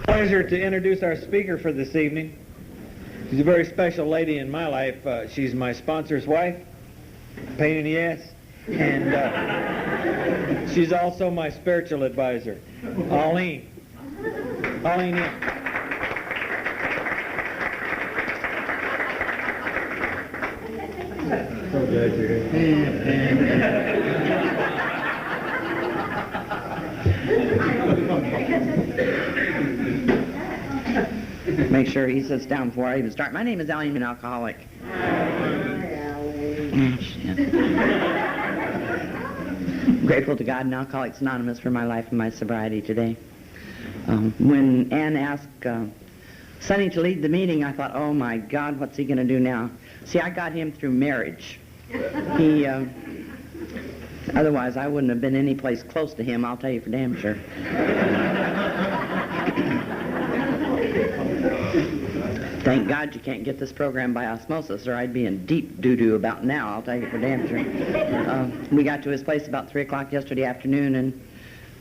Pleasure to introduce our speaker for this evening. She's a very special lady in my life. She's my sponsor's wife, pain in the ass, and she's also my spiritual advisor, Aeline. Aeline, in. So glad you're here. Make sure he sits down before I even start. My name is Aeline, I'm an alcoholic. Grateful to God and Alcoholics Anonymous for my life and my sobriety today. When Ann asked Sonny to lead the meeting, I thought, oh my God, what's he going to do now? See, I got him through marriage. He, otherwise I wouldn't have been any place close to him, I'll tell you for damn sure. Thank God you can't get this program by osmosis, or I'd be in deep doo-doo about now, I'll tell you for damn sure. We got to his place about 3 o'clock yesterday afternoon and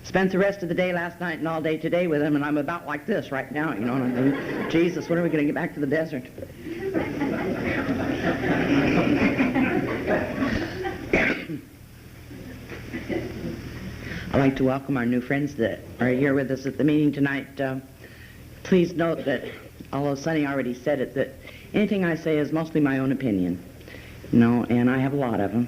spent the rest of the day last night and all day today with him, and I'm about like this right now, you know, and I'm thinking, Jesus, when are we going to get back to the desert? I'd like to welcome our new friends that are here with us at the meeting tonight. Please note that, although Sonny already said it, that anything I say is mostly my own opinion, you know, and I have a lot of them.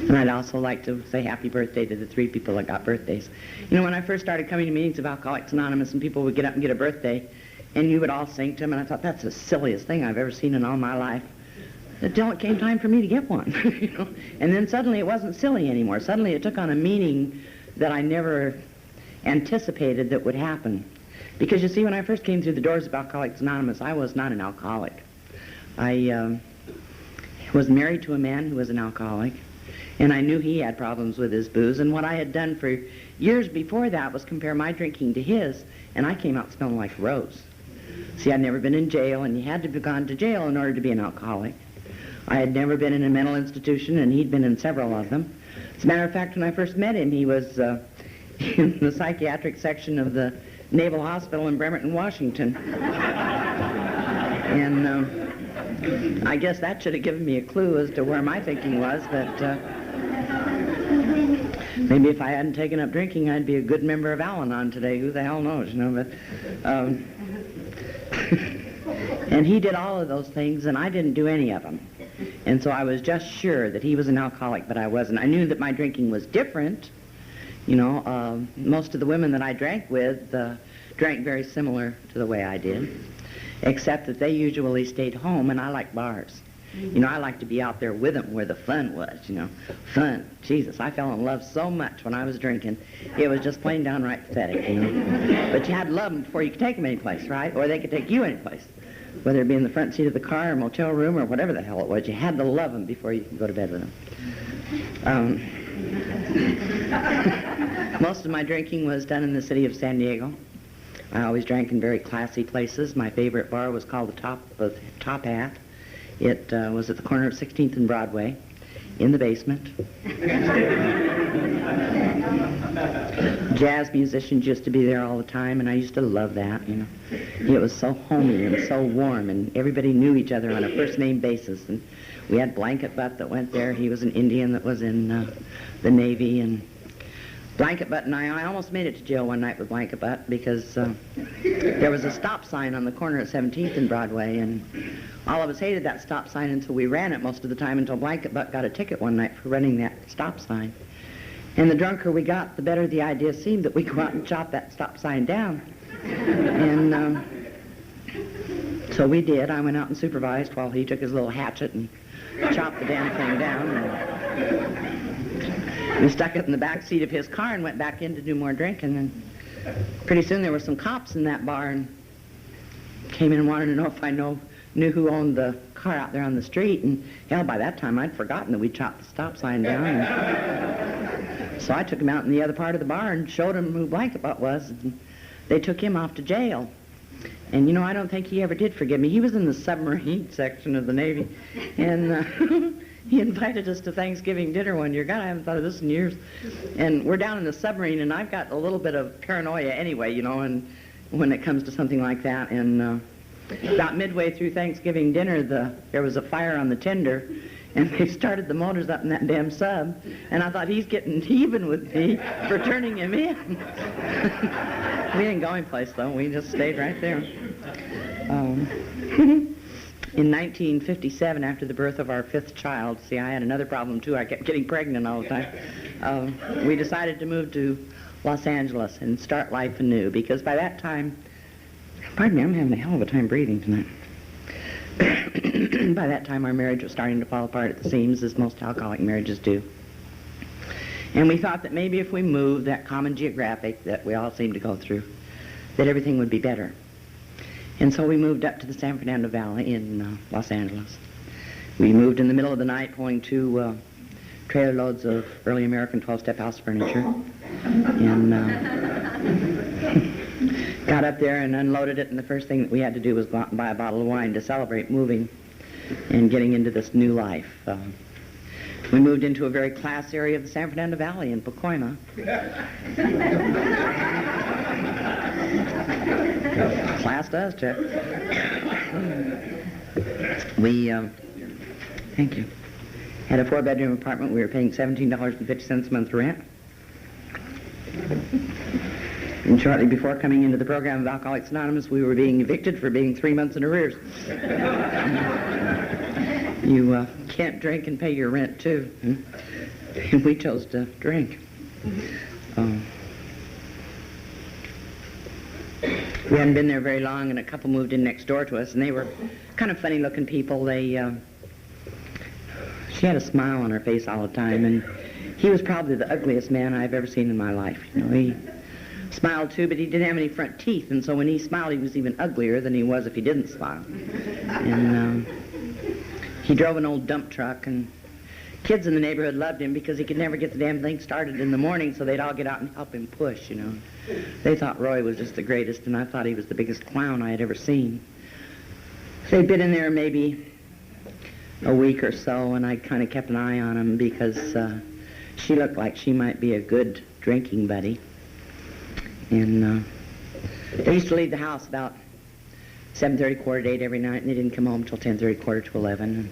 And I'd also like to say happy birthday to the 3 people that got birthdays. You know, when I first started coming to meetings of Alcoholics Anonymous and people would get up and get a birthday, and you would all sing to them, and I thought, that's the silliest thing I've ever seen in all my life. Until it came time for me to get one, you know? And then suddenly it wasn't silly anymore. Suddenly it took on a meaning that I never anticipated that would happen. Because you see, when I first came through the doors of Alcoholics Anonymous, I was not an alcoholic. I was married to a man who was an alcoholic, and I knew he had problems with his booze, and what I had done for years before that was compare my drinking to his, and I came out smelling like a rose. See, I'd never been in jail, and you had to have gone to jail in order to be an alcoholic. I had never been in a mental institution, and he'd been in several of them. As a matter of fact, when I first met him, he was in the psychiatric section of the Naval Hospital in Bremerton, Washington. And I guess that should have given me a clue as to where my thinking was, but maybe if I hadn't taken up drinking, I'd be a good member of Al-Anon today. Who the hell knows, you know, but... And he did all of those things, and I didn't do any of them. And so I was just sure that he was an alcoholic, but I wasn't. I knew that my drinking was different. You know, most of the women that I drank with drank very similar to the way I did, except that they usually stayed home, and I like bars. You know, I like to be out there with them where the fun was, you know. Fun. Jesus, I fell in love so much when I was drinking. It was just plain downright pathetic, you know. But you had to love them before you could take them anyplace, right? Or they could take you anyplace. Whether it be in the front seat of the car or motel room or whatever the hell it was, you had to love them before you could go to bed with them. Most of my drinking was done in the city of San Diego. I always drank in very classy places. My favorite bar was called the Top Hat. It was at the corner of 16th and Broadway, in the basement. Jazz musicians used to be there all the time, and I used to love that, you know. It was so homey and so warm, and everybody knew each other on a first-name basis. And we had Blanket Butt that went there. He was an Indian that was in the Navy, and Blanket Butt and I almost made it to jail one night with Blanket Butt because there was a stop sign on the corner of 17th and Broadway, and all of us hated that stop sign until we ran it most of the time until Blanket Butt got a ticket one night for running that stop sign. And the drunker we got, the better the idea seemed that we go out and chop that stop sign down. And so we did. I went out and supervised while he took his little hatchet and chopped the damn thing down. And we stuck it in the back seat of his car and went back in to do more drinking. And pretty soon there were some cops in that bar and came in and wanted to know if I knew who owned the car out there on the street. And hell, by that time I'd forgotten that we chopped the stop sign down. And so I took him out in the other part of the bar and showed him who Blanket Butt was. And they took him off to jail. And, you know, I don't think he ever did forgive me. He was in the submarine section of the Navy, and he invited us to Thanksgiving dinner one year. God, I haven't thought of this in years. And we're down in the submarine, and I've got a little bit of paranoia anyway, you know, and when it comes to something like that. And about midway through Thanksgiving dinner, there was a fire on the tender, and they started the motors up in that damn sub, and I thought, he's getting even with me for turning him in. We didn't go anyplace, though. We just stayed right there. In 1957, after the birth of our 5th child, see, I had another problem, too. I kept getting pregnant all the time. We decided to move to Los Angeles and start life anew, because by that time, pardon me, I'm having a hell of a time breathing tonight. By that time, our marriage was starting to fall apart at the seams, as most alcoholic marriages do. And we thought that maybe if we moved, that common geographic that we all seem to go through, that everything would be better. And so we moved up to the San Fernando Valley in Los Angeles. We moved in the middle of the night, pulling 2 trailer loads of early American 12-step house furniture. And got up there and unloaded it, and the first thing that we had to do was go out and buy a bottle of wine to celebrate moving and getting into this new life. We moved into a very class area of the San Fernando Valley in Pacoima. Class does, Chuck. We, thank you, had a 4-bedroom apartment. We were paying $17.50 a month rent. And shortly before coming into the program of Alcoholics Anonymous, we were being evicted for being 3 months in arrears. You can't drink and pay your rent, too. And we chose to drink. We hadn't been there very long, and a couple moved in next door to us, and they were kind of funny-looking people. She had a smile on her face all the time, and he was probably the ugliest man I've ever seen in my life. You know, he smiled too, but he didn't have any front teeth, and so when he smiled, he was even uglier than he was if he didn't smile. And he drove an old dump truck, and kids in the neighborhood loved him because he could never get the damn thing started in the morning, so they'd all get out and help him push, you know. They thought Roy was just the greatest, and I thought he was the biggest clown I had ever seen. They'd been in there maybe a week or so, and I kind of kept an eye on him because she looked like she might be a good drinking buddy. And they used to leave the house about 7:30, 7:45 every night, and they didn't come home until 10:30, 10:45. And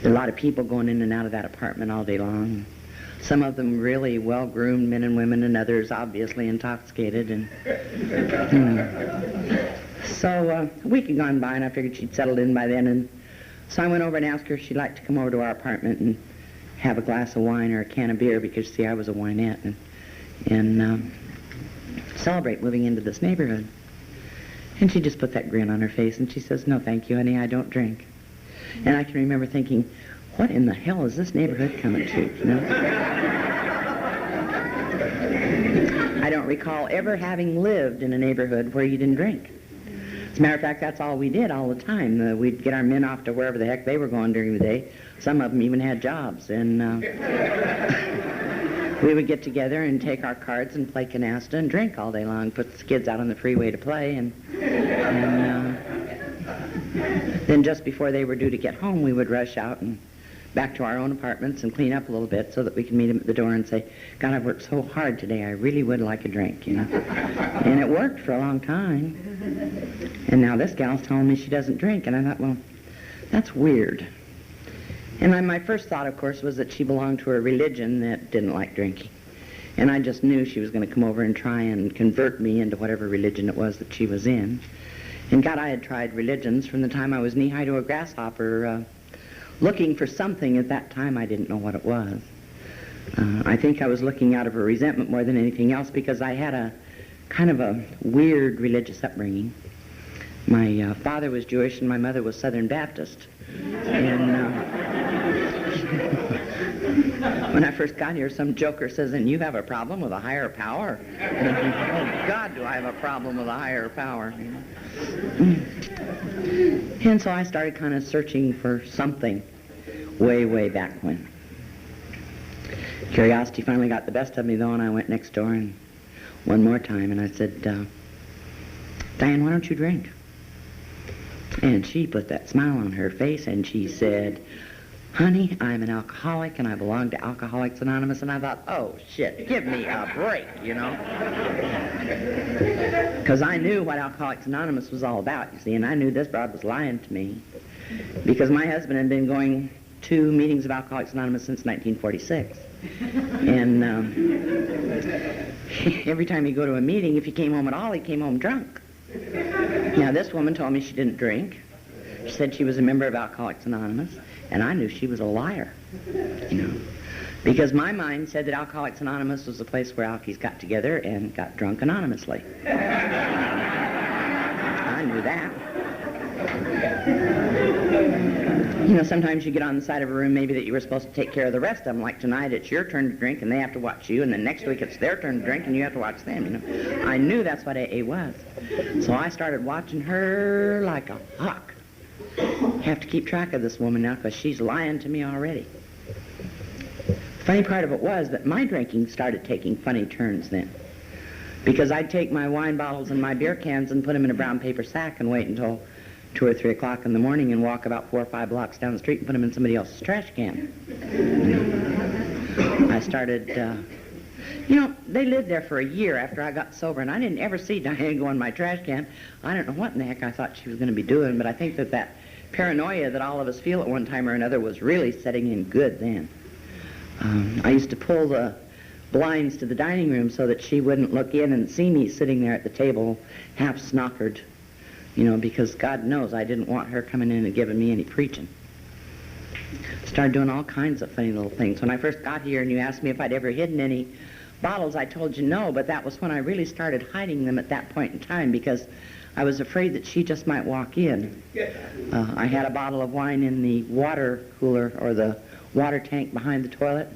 there were a lot of people going in and out of that apartment all day long. Some of them really well-groomed men and women, and others obviously intoxicated. And so a week had gone by, and I figured she'd settled in by then. And so I went over and asked her if she'd like to come over to our apartment and have a glass of wine or a can of beer, because, see, I was a winette, and celebrate moving into this neighborhood. And she just put that grin on her face, and she says, "No, thank you, honey, I don't drink." And I can remember thinking, what in the hell is this neighborhood coming to, you know? I don't recall ever having lived in a neighborhood where you didn't drink. As a matter of fact, that's all we did all the time. We'd get our men off to wherever the heck they were going during the day. Some of them even had jobs. And we would get together and take our cards and play canasta and drink all day long, put the kids out on the freeway to play, and then just before they were due to get home, we would rush out and back to our own apartments and clean up a little bit so that we could meet them at the door and say, "God, I've worked so hard today, I really would like a drink," you know. And it worked for a long time. And now this gal's telling me she doesn't drink, and I thought, well, that's weird. And my first thought, of course, was that she belonged to a religion that didn't like drinking. And I just knew she was going to come over and try and convert me into whatever religion it was that she was in. And God, I had tried religions from the time I was knee-high to a grasshopper, looking for something. At that time I didn't know what it was. I think I was looking out of a resentment more than anything else, because I had a kind of a weird religious upbringing. My father was Jewish and my mother was Southern Baptist. And when I first got here, some joker says, "And you have a problem with a higher power?" Oh, God, do I have a problem with a higher power? And so I started kind of searching for something way, way back when. Curiosity finally got the best of me, though, and I went next door and one more time, and I said, Diane, why don't you drink? And she put that smile on her face and she said, honey, I'm an alcoholic and I belong to Alcoholics Anonymous. And I thought, oh, shit, give me a break, you know. Because I knew what Alcoholics Anonymous was all about, you see, and I knew this broad was lying to me. Because my husband had been going to meetings of Alcoholics Anonymous since 1946. And every time he'd go to a meeting, if he came home at all, he came home drunk. Now, this woman told me she didn't drink. She said she was a member of Alcoholics Anonymous, and I knew she was a liar, you know, because my mind said that Alcoholics Anonymous was a place where alkies got together and got drunk anonymously. I knew that. You know, sometimes you get on the side of a room maybe that you were supposed to take care of the rest of them. Like tonight, it's your turn to drink and they have to watch you, and then next week it's their turn to drink and you have to watch them, you know. I knew that's what AA was. So I started watching her like a hawk. Have to keep track of this woman now because she's lying to me already. The funny part of it was that my drinking started taking funny turns then. Because I'd take my wine bottles and my beer cans and put them in a brown paper sack and wait until 2 or 3 o'clock in the morning and walk about 4 or 5 blocks down the street and put them in somebody else's trash can. I started, you know, they lived there for a year after I got sober, and I didn't ever see Diane go in my trash can. I don't know what in the heck I thought she was going to be doing, but I think that paranoia that all of us feel at one time or another was really setting in good then. I used to pull the blinds to the dining room so that she wouldn't look in and see me sitting there at the table half snockered, you know, because God knows I didn't want her coming in and giving me any preaching. Started doing all kinds of funny little things. When I first got here and you asked me if I'd ever hidden any bottles, I told you no, but that was when I really started hiding them at that point in time because I was afraid that she just might walk in. I had a bottle of wine in the water cooler or the water tank behind the toilet.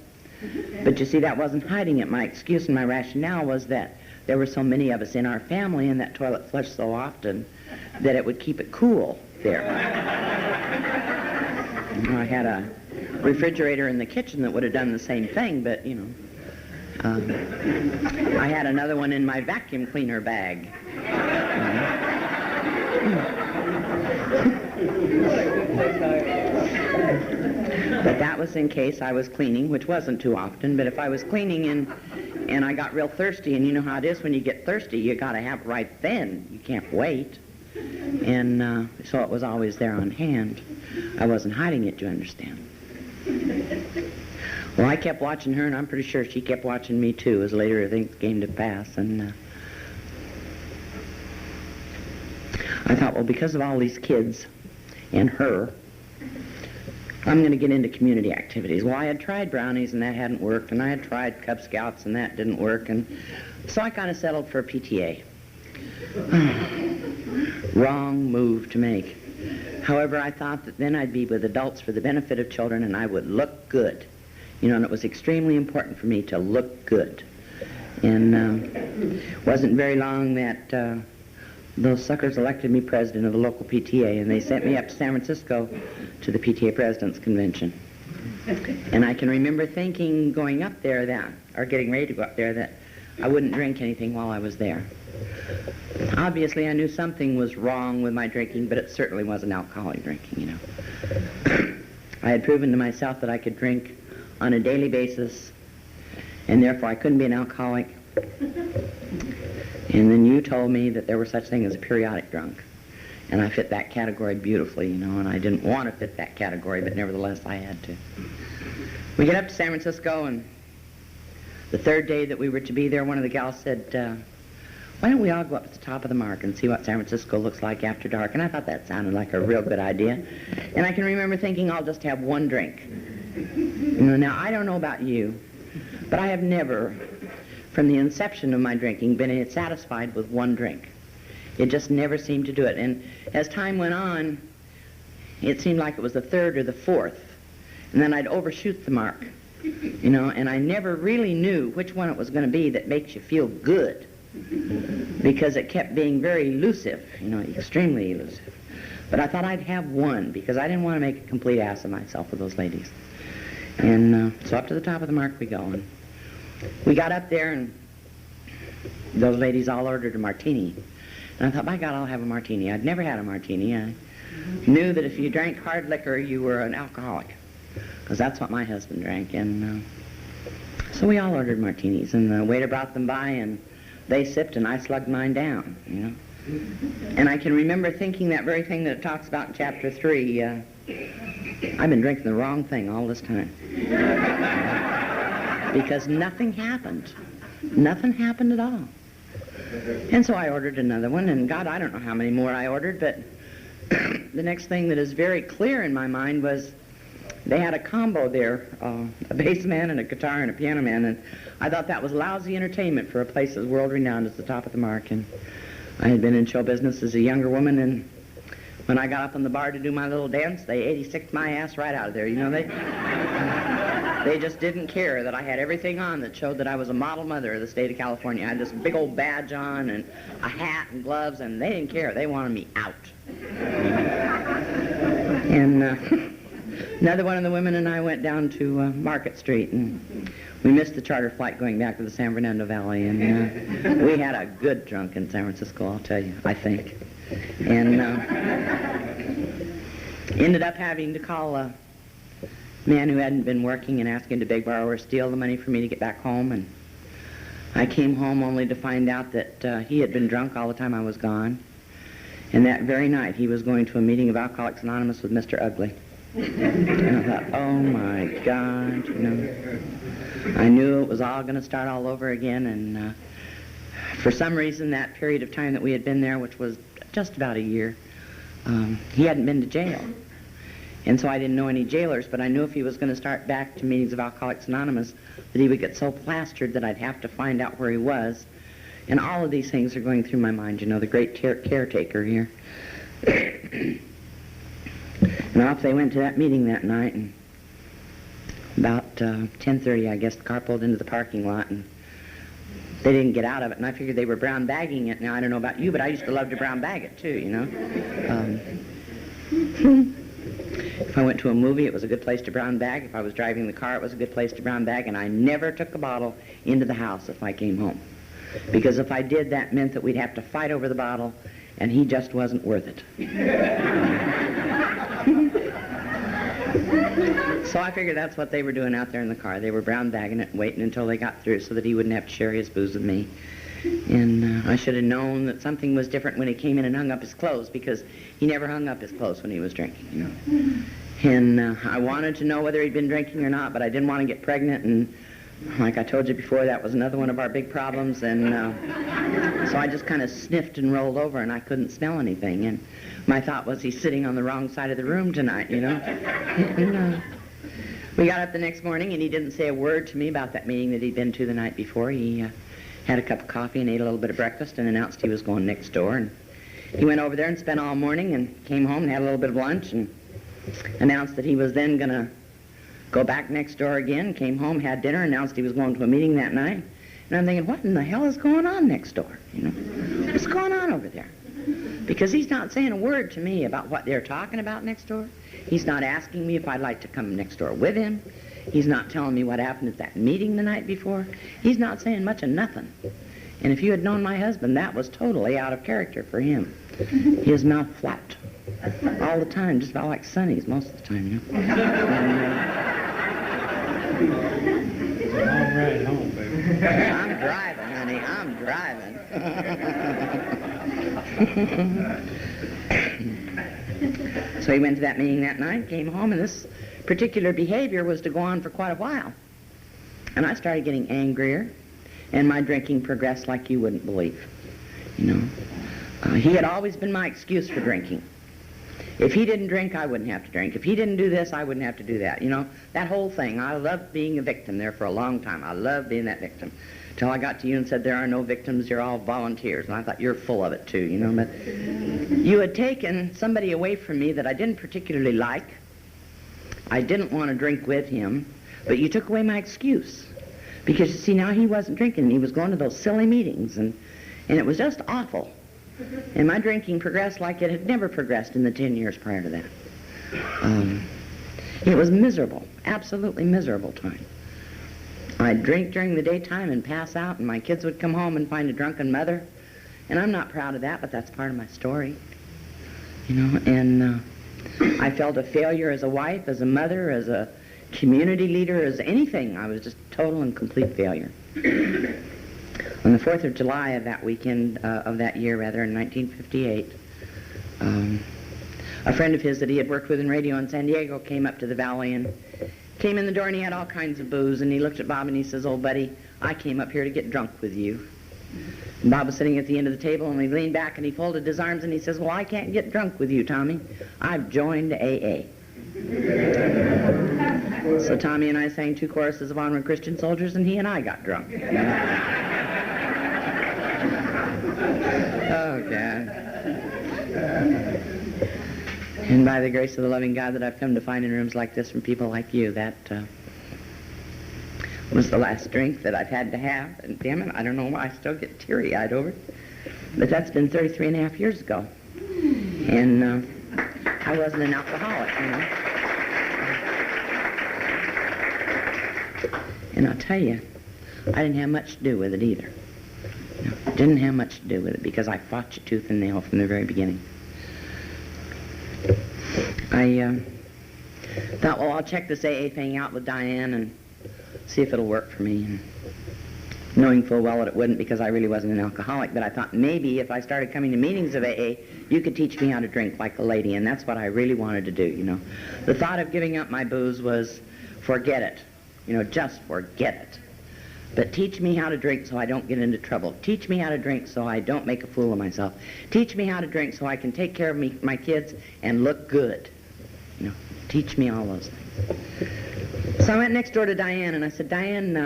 But you see, that wasn't hiding it. My excuse and my rationale was that there were so many of us in our family and that toilet flushed so often that it would keep it cool there. You know, I had a refrigerator in the kitchen that would have done the same thing, but, you know, I had another one in my vacuum cleaner bag. But that was in case I was cleaning, which wasn't too often, but if I was cleaning and I got real thirsty, and you know how it is when you get thirsty, you got to have it right then. You can't wait. And so it was always there on hand. I wasn't hiding it, you understand. Well, I kept watching her, and I'm pretty sure she kept watching me, too, as later things came to pass. And I thought, well, because of all these kids and her, I'm going to get into community activities. Well, I had tried brownies, and that hadn't worked, and I had tried Cub Scouts, and that didn't work, and so I kind of settled for PTA. Wrong move to make. However, I thought that then I'd be with adults for the benefit of children, and I would look good. You know, and it was extremely important for me to look good. And wasn't very long that those suckers elected me president of the local PTA, and they sent me up to San Francisco to the PTA President's Convention. And I can remember thinking going up there that, or getting ready to go up there, that I wouldn't drink anything while I was there. Obviously, I knew something was wrong with my drinking, but it certainly wasn't alcoholic drinking, you know. I had proven to myself that I could drink on a daily basis, and therefore I couldn't be an alcoholic. And then you told me that there were such things as a periodic drunk. And I fit that category beautifully, you know, and I didn't want to fit that category, but nevertheless I had to. We get up to San Francisco, and the third day that we were to be there, one of the gals said, why don't we all go up to the top of the mark and see what San Francisco looks like after dark? And I thought that sounded like a real good idea. And I can remember thinking, I'll just have one drink. You know, now, I don't know about you, but I have never, from the inception of my drinking, been satisfied with one drink. It just never seemed to do it. And as time went on, it seemed like it was the third or the fourth. And then I'd overshoot the mark, you know, and I never really knew which one it was going to be that makes you feel good, because it kept being very elusive, you know, extremely elusive. But I thought I'd have one, because I didn't want to make a complete ass of myself with those ladies. And so up to the top of the mark we go. And we got up there, and those ladies all ordered a martini. And I thought, by God, I'll have a martini. I'd never had a martini. I knew that if you drank hard liquor, you were an alcoholic, because that's what my husband drank. And so we all ordered martinis, and the waiter brought them by, and they sipped, and I slugged mine down, you know. And I can remember thinking that very thing that it talks about in chapter 3, I've been drinking the wrong thing all this time. Because nothing happened. Nothing happened at all. And so I ordered another one, and God, I don't know how many more I ordered, but the next thing that is very clear in my mind was they had a combo there, a bass man and a guitar and a piano man, and I thought that was lousy entertainment for a place as world-renowned as the Top of the Mark. And I had been in show business as a younger woman, and when I got up on the bar to do my little dance, they 86'd my ass right out of there. You know, they just didn't care that I had everything on that showed that I was a model mother of the state of California. I had this big old badge on and a hat and gloves, and they didn't care. They wanted me out. And another one of the women and I went down to Market Street, and we missed the charter flight going back to the San Fernando Valley, and we had a good drunk in San Francisco, I'll tell you, I think. And ended up having to call a man who hadn't been working and ask him to beg, borrow, or steal the money for me to get back home. And I came home only to find out that he had been drunk all the time I was gone. And that very night he was going to a meeting of Alcoholics Anonymous with Mr. Ugly. And I thought, oh my God, you know. I knew it was all going to start all over again, and for some reason that period of time that we had been there, which was just about a year, he hadn't been to jail. And so I didn't know any jailers, but I knew if he was going to start back to meetings of Alcoholics Anonymous that he would get so plastered that I'd have to find out where he was. And all of these things are going through my mind, you know, the great caretaker here. And off they went to that meeting that night, and about 10:30, I guess, the car pulled into the parking lot, and they didn't get out of it, and I figured they were brown bagging it. Now, I don't know about you, but I used to love to brown bag it, too, you know. If I went to a movie, it was a good place to brown bag. If I was driving the car, it was a good place to brown bag, and I never took a bottle into the house if I came home. Because if I did, that meant that we'd have to fight over the bottle, and he just wasn't worth it. So I figured that's what they were doing out there in the car. They were brown bagging it and waiting until they got through so that he wouldn't have to share his booze with me. And I should have known that something was different when he came in and hung up his clothes, because he never hung up his clothes when he was drinking, you know. And I wanted to know whether he'd been drinking or not, but I didn't want to get pregnant, and like I told you before, that was another one of our big problems, and so I just kind of sniffed and rolled over, and I couldn't smell anything, and my thought was, he's sitting on the wrong side of the room tonight, you know. And, we got up the next morning, and he didn't say a word to me about that meeting that he'd been to the night before. He had a cup of coffee and ate a little bit of breakfast and announced he was going next door, and he went over there and spent all morning and came home and had a little bit of lunch and announced that he was then going to go back next door again, came home, had dinner, announced he was going to a meeting that night. And I'm thinking, what in the hell is going on next door? You know, what's going on over there? Because he's not saying a word to me about what they're talking about next door. He's not asking me if I'd like to come next door with him. He's not telling me what happened at that meeting the night before. He's not saying much of nothing. And if you had known my husband, that was totally out of character for him. His mouth flapped all the time, just about like Sonny's most of the time, you know. All right, home, baby. I'm driving, honey. I'm driving. So he went to that meeting that night, came home, and this particular behavior was to go on for quite a while. And I started getting angrier, and my drinking progressed like you wouldn't believe. You know, he had always been my excuse for drinking. If he didn't drink, I wouldn't have to drink. If he didn't do this, I wouldn't have to do that. You know, that whole thing. I loved being a victim there for a long time. I loved being that victim. Till I got to you and said, there are no victims, you're all volunteers. And I thought, you're full of it too, you know. But you had taken somebody away from me that I didn't particularly like. I didn't want to drink with him, but you took away my excuse. Because, you see, now he wasn't drinking. He was going to those silly meetings, and it was just awful. And my drinking progressed like it had never progressed in the 10 years prior to that. It was miserable, absolutely miserable time. I'd drink during the daytime and pass out, and my kids would come home and find a drunken mother, And I'm not proud of that, but that's part of my story. You know, and I felt a failure as a wife, as a mother, as a community leader, as anything. I was just total and complete failure. On the 4th of July of that weekend, of that year, rather, in 1958, a friend of his that he had worked with in radio in San Diego came up to the valley and came in the door, and he had all kinds of booze, and he looked at Bob and he says, "Old buddy, I came up here to get drunk with you." And Bob was sitting at the end of the table, and he leaned back and he folded his arms and he says, "Well, I can't get drunk with you, Tommy. I've joined AA." So Tommy and I sang 2 choruses of Onward Christian Soldiers, and he and I got drunk. Oh, God. And by the grace of the loving God that I've come to find in rooms like this from people like you, that was the last drink that I've had to have. And damn it, I don't know why I still get teary-eyed over it. But that's been 33 and a half years ago. And I wasn't an alcoholic, you know. And I'll tell you, I didn't have much to do with it either. No, didn't have much to do with it because I fought you tooth and nail from the very beginning. I thought, well, I'll check this AA thing out with Diane and see if it'll work for me. And knowing full well that it wouldn't because I really wasn't an alcoholic, but I thought maybe if I started coming to meetings of AA, you could teach me how to drink like a lady, and that's what I really wanted to do, you know. The thought of giving up my booze was, forget it. You know, just forget it. But teach me how to drink so I don't get into trouble. Teach me how to drink so I don't make a fool of myself. Teach me how to drink so I can take care of my kids and look good. You know, teach me all those things. So I went next door to Diane and I said, "Diane,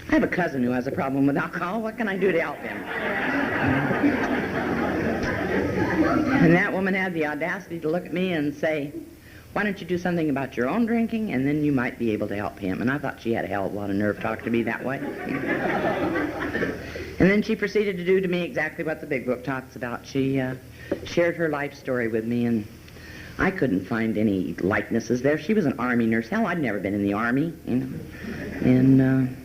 I have a cousin who has a problem with alcohol. What can I do to help him?" And that woman had the audacity to look at me and say, "Why don't you do something about your own drinking, and then you might be able to help him." And I thought she had a hell of a lot of nerve talking to me that way. And then she proceeded to do to me exactly what the big book talks about. She shared her life story with me, and I couldn't find any likenesses there. She was an Army nurse. Hell, I'd never been in the Army, you know. And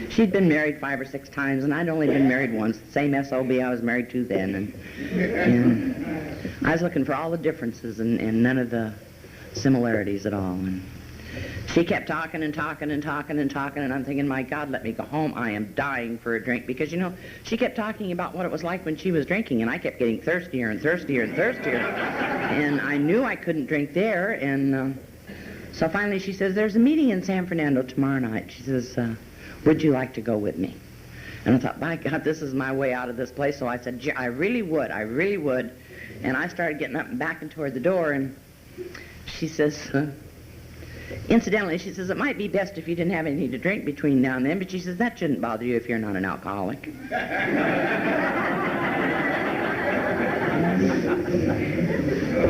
she'd been married 5 or 6 times, and I'd only been married once. Same SOB I was married to then. And I was looking for all the differences and none of the similarities at all. And she kept talking and talking and talking and talking, and I'm thinking, my God, let me go home. I am dying for a drink. Because, you know, she kept talking about what it was like when she was drinking, and I kept getting thirstier and thirstier and thirstier. And I knew I couldn't drink there, and so finally she says, "There's a meeting in San Fernando tomorrow night." She says, "Would you like to go with me?" And I thought, by God, this is my way out of this place. So I said, "Gee, I really would. And I started getting up and backing toward the door, and she says, incidentally, she says, "It might be best if you didn't have anything to drink between now and then," but she says, "That shouldn't bother you if you're not an alcoholic."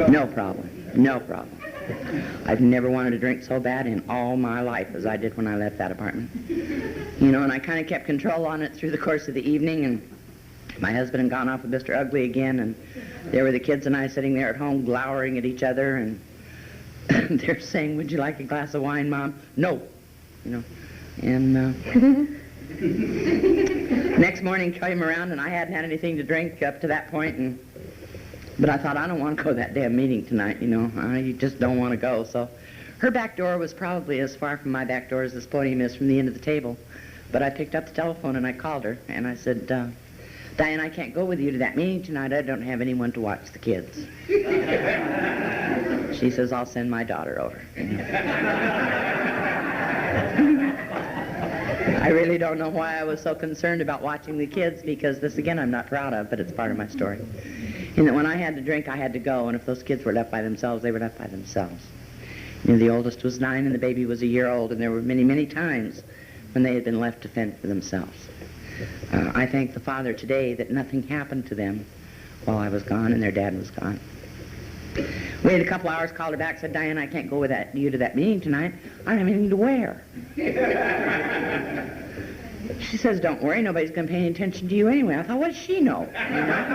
No problem. No problem. I've never wanted to drink so bad in all my life as I did when I left that apartment. You know, and I kind of kept control on it through the course of the evening, and my husband had gone off with Mr. Ugly again, and there were the kids and I sitting there at home glowering at each other, and they're saying, "Would you like a glass of wine, Mom?" "No." You know, and next morning came around, and I hadn't had anything to drink up to that point, but I thought, I don't want to go to that damn meeting tonight, you know. I just don't want to go. So her back door was probably as far from my back door as this podium is from the end of the table. But I picked up the telephone and I called her, and I said, "Diane, I can't go with you to that meeting tonight. I don't have anyone to watch the kids." She says, "I'll send my daughter over." I really don't know why I was so concerned about watching the kids, because this, again, I'm not proud of, but it's part of my story. And that when I had to drink, I had to go, and if those kids were left by themselves, they were left by themselves. You know, the oldest was 9 and the baby was a year old, and there were many, many times when they had been left to fend for themselves. I thank the Father today that nothing happened to them while I was gone and their dad was gone. Waited a couple hours, called her back, said, "Diane, I can't go with you to that meeting tonight. I don't have anything to wear." She says, "Don't worry, nobody's going to pay any attention to you anyway." I thought, what does she know? You know?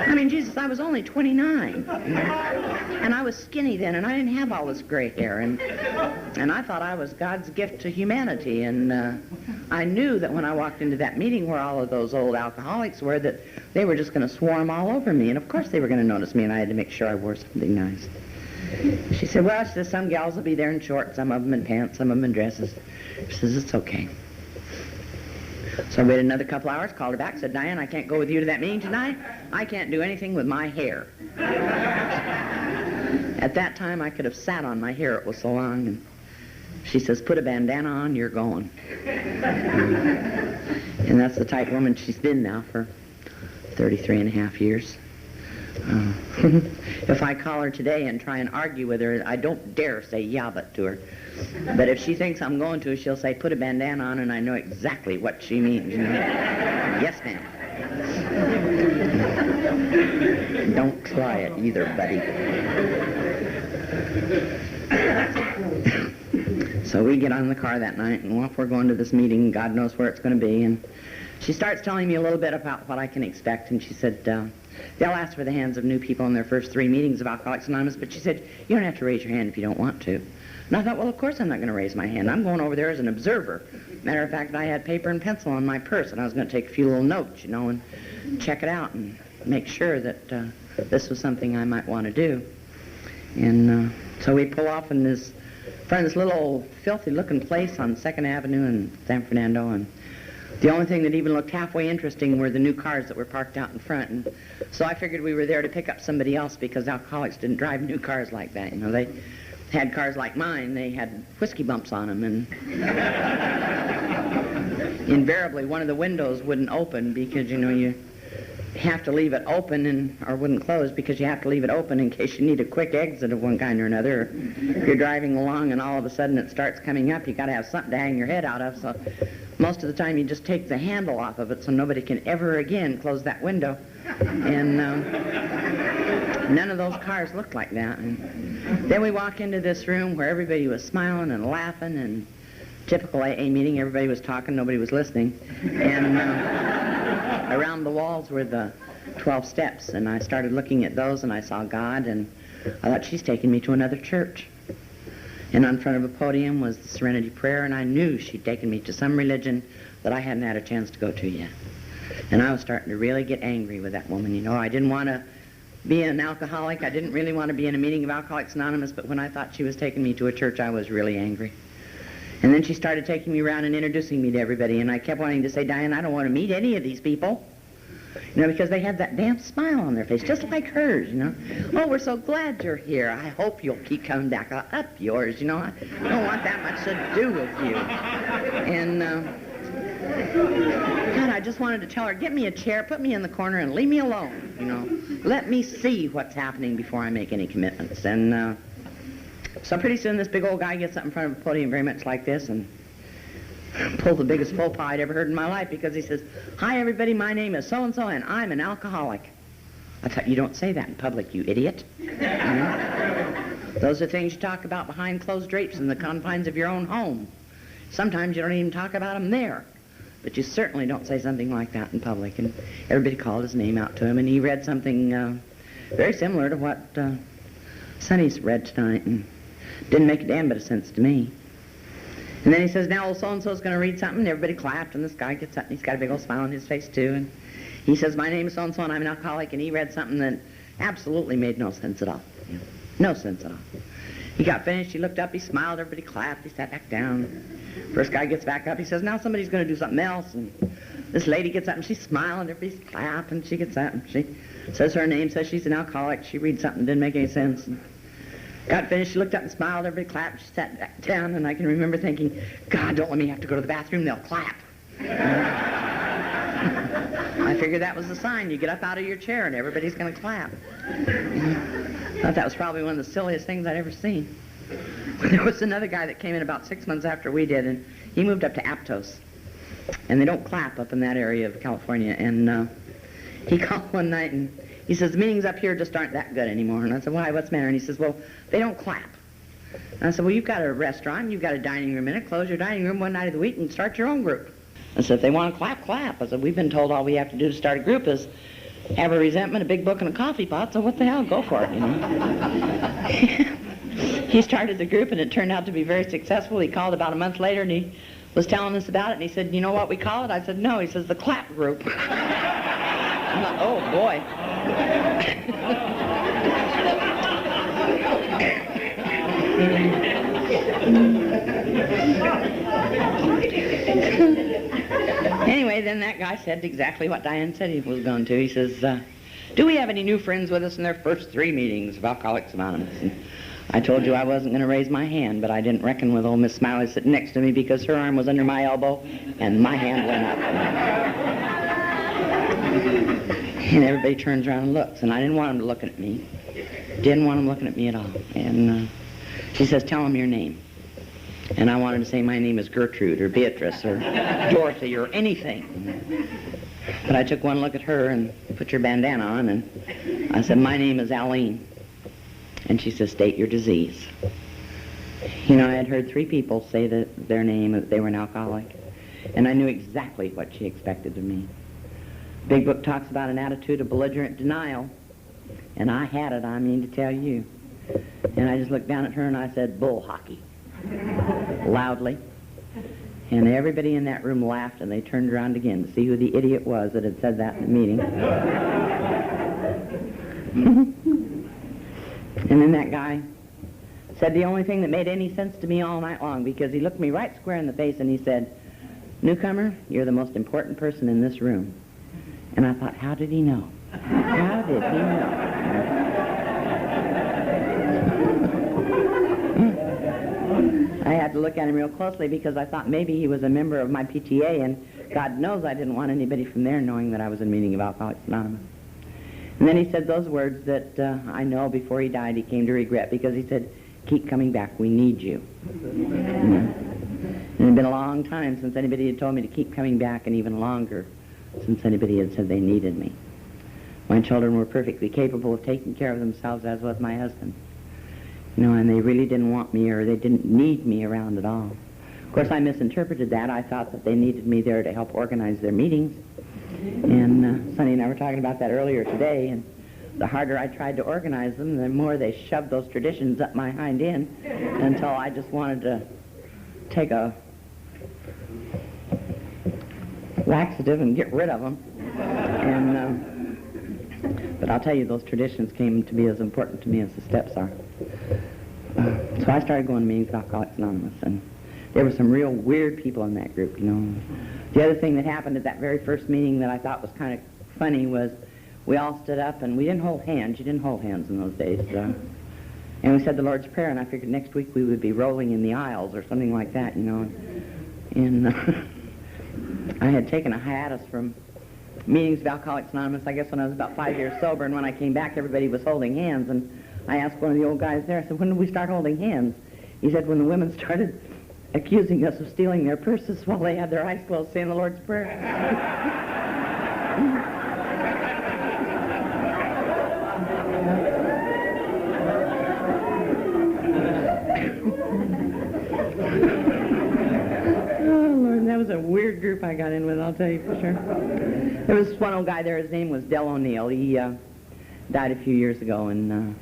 I mean, Jesus, I was only 29, and I was skinny then, and I didn't have all this gray hair, and I thought I was God's gift to humanity, and I knew that when I walked into that meeting where all of those old alcoholics were, that they were just going to swarm all over me. And of course they were going to notice me, and I had to make sure I wore something nice. She said, well, she says, some gals will be there in shorts, some of them in pants, some of them in dresses. She says, it's okay. So I waited another couple hours, called her back, said, Diane, I can't go with you to that meeting tonight. I can't do anything with my hair. At that time, I could have sat on my hair. It was so long. And she says, put a bandana on, you're going. And that's the type of woman she's been now for 33 and a half years. If I call her today and try and argue with her, I don't dare say yeah but to her. But if she thinks I'm going to, she'll say, put a bandana on, and I know exactly what she means. You know? Yes, ma'am. Don't try it either, buddy. So we get on the car that night, and off we're going to this meeting. God knows where it's going to be. And she starts telling me a little bit about what I can expect. And she said, they'll ask for the hands of new people in their first 3 meetings of Alcoholics Anonymous. But she said, you don't have to raise your hand if you don't want to. And I thought, well, of course I'm not going to raise my hand. I'm going over there as an observer. Matter of fact, I had paper and pencil on my purse, and I was going to take a few little notes, you know, and check it out and make sure that this was something I might want to do. And so we pull off in this little filthy-looking place on 2nd Avenue in San Fernando, and the only thing that even looked halfway interesting were the new cars that were parked out in front. And so I figured we were there to pick up somebody else, because alcoholics didn't drive new cars like that. You know, they had cars like mine. They had whiskey bumps on them, and invariably one of the windows wouldn't open, because, you know, you have to leave it open, or wouldn't close, because you have to leave it open in case you need a quick exit of one kind or another. If you're driving along and all of a sudden it starts coming up, you got to have something to hang your head out of. So most of the time you just take the handle off of it so nobody can ever again close that window. And none of those cars looked like that. And then we walk into this room where everybody was smiling and laughing, and typical AA meeting, everybody was talking, nobody was listening. And around the walls were the 12 steps, and I started looking at those, and I saw God, and I thought, she's taking me to another church. And on front of a podium was the Serenity Prayer, and I knew she'd taken me to some religion that I hadn't had a chance to go to yet. And I was starting to really get angry with that woman. You know, I didn't want to be an alcoholic. I didn't really want to be in a meeting of Alcoholics Anonymous, but when I thought she was taking me to a church, I was really angry. And then she started taking me around and introducing me to everybody, and I kept wanting to say, Diane, I don't want to meet any of these people. You know, because they had that damn smile on their face, just like hers, you know. Oh, we're so glad you're here. I hope you'll keep coming back. Up yours, you know. I don't want that much to do with you. And, God, I just wanted to tell her, get me a chair, put me in the corner, and leave me alone, you know. Let me see what's happening before I make any commitments. And so pretty soon this big old guy gets up in front of a podium very much like this and pulls the biggest faux pas I'd ever heard in my life, because he says, hi, everybody, my name is so-and-so, and I'm an alcoholic. I thought, you don't say that in public, you idiot. You know? Those are things you talk about behind closed drapes in the confines of your own home. Sometimes you don't even talk about them there. But you certainly don't say something like that in public. And everybody called his name out to him, and he read something very similar to what Sonny's read tonight, and didn't make a damn bit of sense to me. And then he says, now old so-and-so's going to read something, and everybody clapped, and this guy gets up, and he's got a big old smile on his face, too. And he says, my name is so-and-so, and I'm an alcoholic, and he read something that absolutely made no sense at all. You know, no sense at all. He got finished, he looked up, he smiled, everybody clapped, he sat back down. First guy gets back up, he says, now somebody's going to do something else. And this lady gets up, and she's smiling, everybody's clapping, and she gets up, and she says her name, says she's an alcoholic. She reads something that didn't make any sense. And got finished, she looked up and smiled, everybody clapped, she sat back down, and I can remember thinking, God, don't let me have to go to the bathroom, they'll clap. I figured that was the sign. You get up out of your chair and everybody's going to clap. I thought that was probably one of the silliest things I'd ever seen. There was another guy that came in about 6 months after we did, and he moved up to Aptos. And they don't clap up in that area of California. And he called one night and he says, the meetings up here just aren't that good anymore. And I said, why, what's the matter? And he says, well, they don't clap. And I said, well, you've got a restaurant, you've got a dining room in it, close your dining room one night of the week and start your own group. I said, if they want to clap, clap. I said, we've been told all we have to do to start a group is have a resentment, a big book, and a coffee pot, so what the hell, go for it, you know. He started the group, and it turned out to be very successful. He called about a month later, and he was telling us about it, and he said, you know what we call it? I said, no. He says, the clap group. I'm like, oh, boy. Anyway, then that guy said exactly what Diane said he was going to. He says, do we have any new friends with us in their first 3 meetings of Alcoholics Anonymous? And I told you I wasn't going to raise my hand, but I didn't reckon with old Miss Smiley sitting next to me because her arm was under my elbow and my hand went up. And everybody turns around and looks, and I didn't want them to look at me. Didn't want them looking at me at all. And she says, tell them your name. And I wanted to say my name is Gertrude or Beatrice or Dorothy or anything. But I took one look at her and put your bandana on, and I said, my name is Aeline. And she says, state your disease. You know, I had heard 3 people say that their name, that they were an alcoholic. And I knew exactly what she expected of me. Big Book talks about an attitude of belligerent denial. And I had it, I mean to tell you. And I just looked down at her and I said, bull hockey. Loudly. And everybody in that room laughed, and they turned around again to see who the idiot was that had said that in the meeting. And then that guy said the only thing that made any sense to me all night long, because he looked me right square in the face and he said, newcomer, you're the most important person in this room. And I thought, how did he know? How did he know? I had to look at him real closely because I thought maybe he was a member of my PTA, and God knows I didn't want anybody from there knowing that I was in a meeting of Alcoholics Anonymous. And then he said those words that I know before he died he came to regret, because he said, keep coming back, we need you. And it had been a long time since anybody had told me to keep coming back, and even longer since anybody had said they needed me. My children were perfectly capable of taking care of themselves, as was my husband. You know, and they really didn't want me, or they didn't need me around at all. Of course, I misinterpreted that. I thought that they needed me there to help organize their meetings. And Sonny and I were talking about that earlier today, and the harder I tried to organize them, the more they shoved those traditions up my hind end, until I just wanted to take a laxative and get rid of them. But I'll tell you, those traditions came to be as important to me as the steps are. So I started going to meetings of Alcoholics Anonymous, and there were some real weird people in that group, you know. The other thing that happened at that very first meeting that I thought was kind of funny was we all stood up, and we didn't hold hands. You didn't hold hands in those days. And we said the Lord's Prayer, and I figured next week we would be rolling in the aisles or something like that, you know. And I had taken a hiatus from meetings of Alcoholics Anonymous, I guess, when I was about 5 years sober, and when I came back, everybody was holding hands, and I asked one of the old guys there, I said, when did we start holding hands? He said, when the women started accusing us of stealing their purses while they had their eyes closed saying the Lord's Prayer. Oh, Lord, that was a weird group I got in with, I'll tell you for sure. There was one old guy there, his name was Del O'Neill. He died a few years ago, and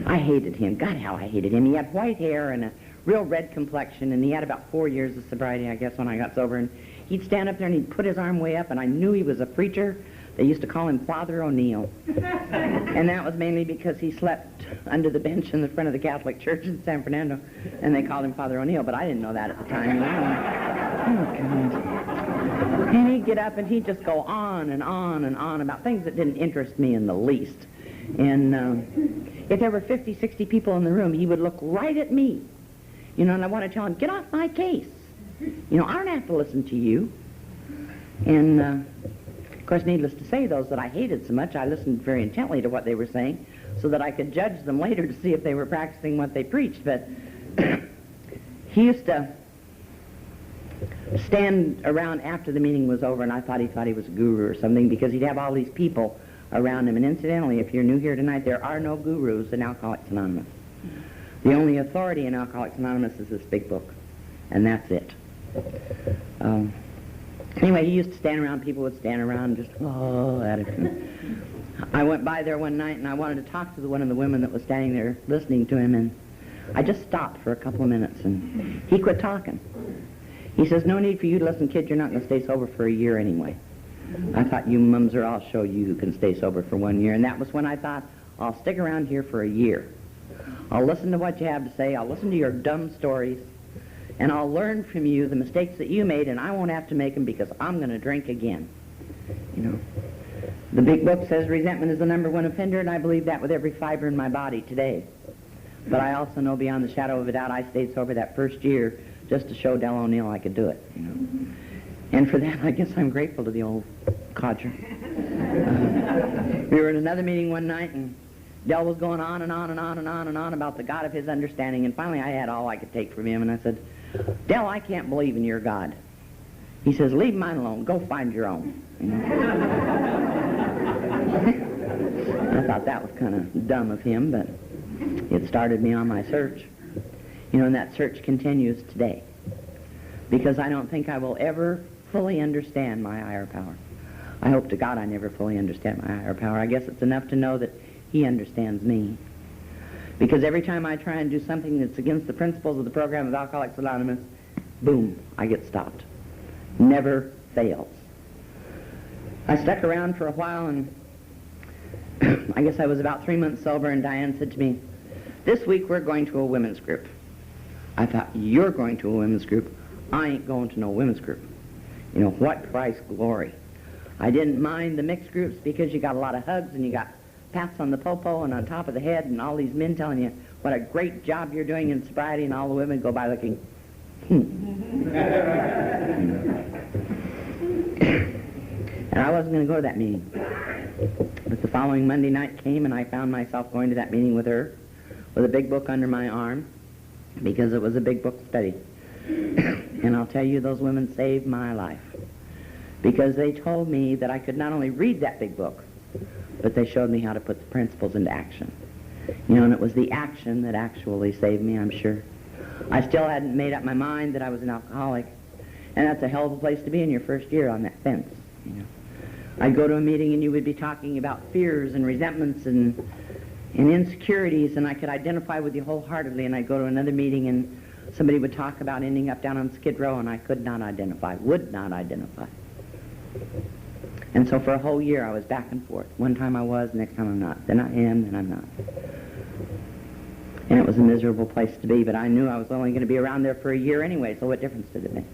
I hated him. God, how I hated him. He had white hair and a real red complexion, and he had about 4 years of sobriety, I guess, when I got sober. And he'd stand up there and he'd put his arm way up, and I knew he was a preacher. They used to call him Father O'Neill. And that was mainly because he slept under the bench in the front of the Catholic Church in San Fernando, and they called him Father O'Neill, but I didn't know that at the time. Oh, God. And he'd get up and he'd just go on and on and on about things that didn't interest me in the least. And if there were 50, 60 people in the room, he would look right at me. You know, and I want to tell him, get off my case. You know, I don't have to listen to you. And, of course, needless to say, those that I hated so much, I listened very intently to what they were saying so that I could judge them later to see if they were practicing what they preached. But he used to stand around after the meeting was over, and I thought he was a guru or something, because he'd have all these people around him. And incidentally, if you're new here tonight, there are no gurus in Alcoholics Anonymous. The only authority in Alcoholics Anonymous is this big book, and that's it. Anyway, he used to stand around, people would stand around and just, at it. I went by there one night, and I wanted to talk to one of the women that was standing there listening to him, and I just stopped for a couple of minutes, and he quit talking. He says, no need for you to listen, kid, you're not going to stay sober for a year anyway. I thought, you mumser, I'll show you who can stay sober for 1 year. And that was when I thought, I'll stick around here for a year. I'll listen to what you have to say, I'll listen to your dumb stories, and I'll learn from you the mistakes that you made, and I won't have to make them because I'm going to drink again. You know, the big book says resentment is the #1 offender, and I believe that with every fiber in my body today. But I also know beyond the shadow of a doubt I stayed sober that first year just to show Del O'Neill I could do it, you know. And for that, I guess I'm grateful to the old codger. We were in another meeting one night, and Del was going on and on and on and on and on about the God of his understanding, and finally I had all I could take from him, and I said, Del, I can't believe in your God. He says, leave mine alone. Go find your own. You know? I thought that was kind of dumb of him, but it started me on my search. You know, and that search continues today. Because I don't think I will ever fully understand my higher power. I hope to God I never fully understand my higher power. I guess it's enough to know that he understands me. Because every time I try and do something that's against the principles of the program of Alcoholics Anonymous, boom, I get stopped. Never fails. I stuck around for a while, and I guess I was about 3 months sober, and Diane said to me, this week we're going to a women's group. I thought, you're going to a women's group? I ain't going to no women's group. You know, what Christ's glory. I didn't mind the mixed groups because you got a lot of hugs and you got pats on the popo and on top of the head and all these men telling you what a great job you're doing in sobriety, and all the women go by looking, And I wasn't going to go to that meeting. But the following Monday night came, and I found myself going to that meeting with her with a big book under my arm because it was a big book study. And I'll tell you, those women saved my life because they told me that I could not only read that big book, but they showed me how to put the principles into action. You know, and it was the action that actually saved me, I'm sure. I still hadn't made up my mind that I was an alcoholic, and that's a hell of a place to be in your first year on that fence, you know. I'd go to a meeting and you would be talking about fears and resentments and insecurities, and I could identify with you wholeheartedly, and I'd go to another meeting and somebody would talk about ending up down on Skid Row, and I could not identify, would not identify. And so for a whole year I was back and forth. One time I was, next time I'm not. Then I am, then I'm not. And it was a miserable place to be, but I knew I was only going to be around there for a year anyway, so what difference did it make?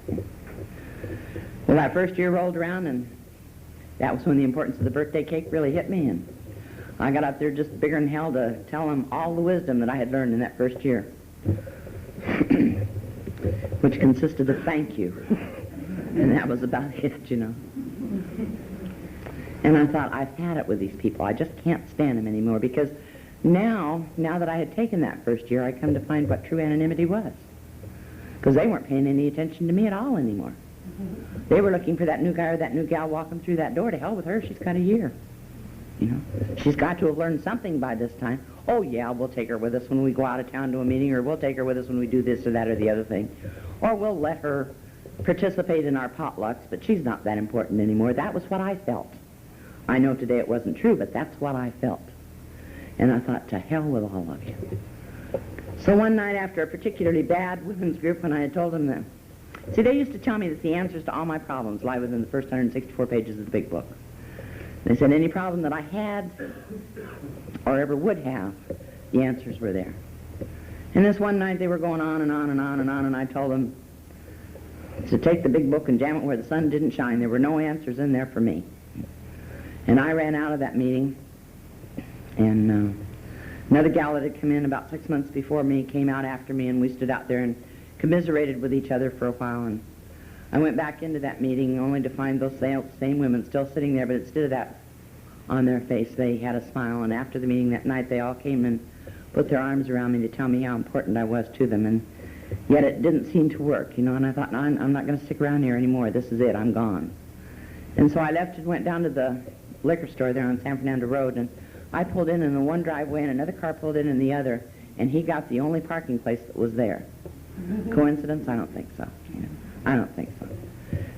Well, that first year rolled around, and that was when the importance of the birthday cake really hit me, and I got up there just bigger than hell to tell them all the wisdom that I had learned in that first year, which consisted of thank you, and that was about it, you know. And I thought, I've had it with these people. I just can't stand them anymore, because now that I had taken that first year, I come to find what true anonymity was. Because they weren't paying any attention to me at all anymore. They were looking for that new guy or that new gal walking through that door. To hell with her, she's got a year. You know, she's got to have learned something by this time. Oh yeah, we'll take her with us when we go out of town to a meeting, or we'll take her with us when we do this or that or the other thing. Or we'll let her participate in our potlucks, but she's not that important anymore. That was what I felt. I know today it wasn't true, but that's what I felt. And I thought, to hell with all of you. So one night after a particularly bad women's group, when I had told them that, see, they used to tell me that the answers to all my problems lie within the first 164 pages of the big book. They said any problem that I had or ever would have, the answers were there. And this one night they were going on and on and on and on, and I told them to take the big book and jam it where the sun didn't shine. There were no answers in there for me. And I ran out of that meeting, and another gal that had come in about 6 months before me came out after me, and we stood out there and commiserated with each other for a while. And I went back into that meeting only to find those same women still sitting there, but instead of that on their face, they had a smile. And after the meeting that night, they all came and put their arms around me to tell me how important I was to them. And yet it didn't seem to work, you know, and I thought, no, I'm not going to stick around here anymore. This is it. I'm gone. And so I left and went down to the liquor store there on San Fernando Road, and I pulled in the one driveway, and another car pulled in the other, and he got the only parking place that was there. Coincidence? I don't think so. You know, I don't think so.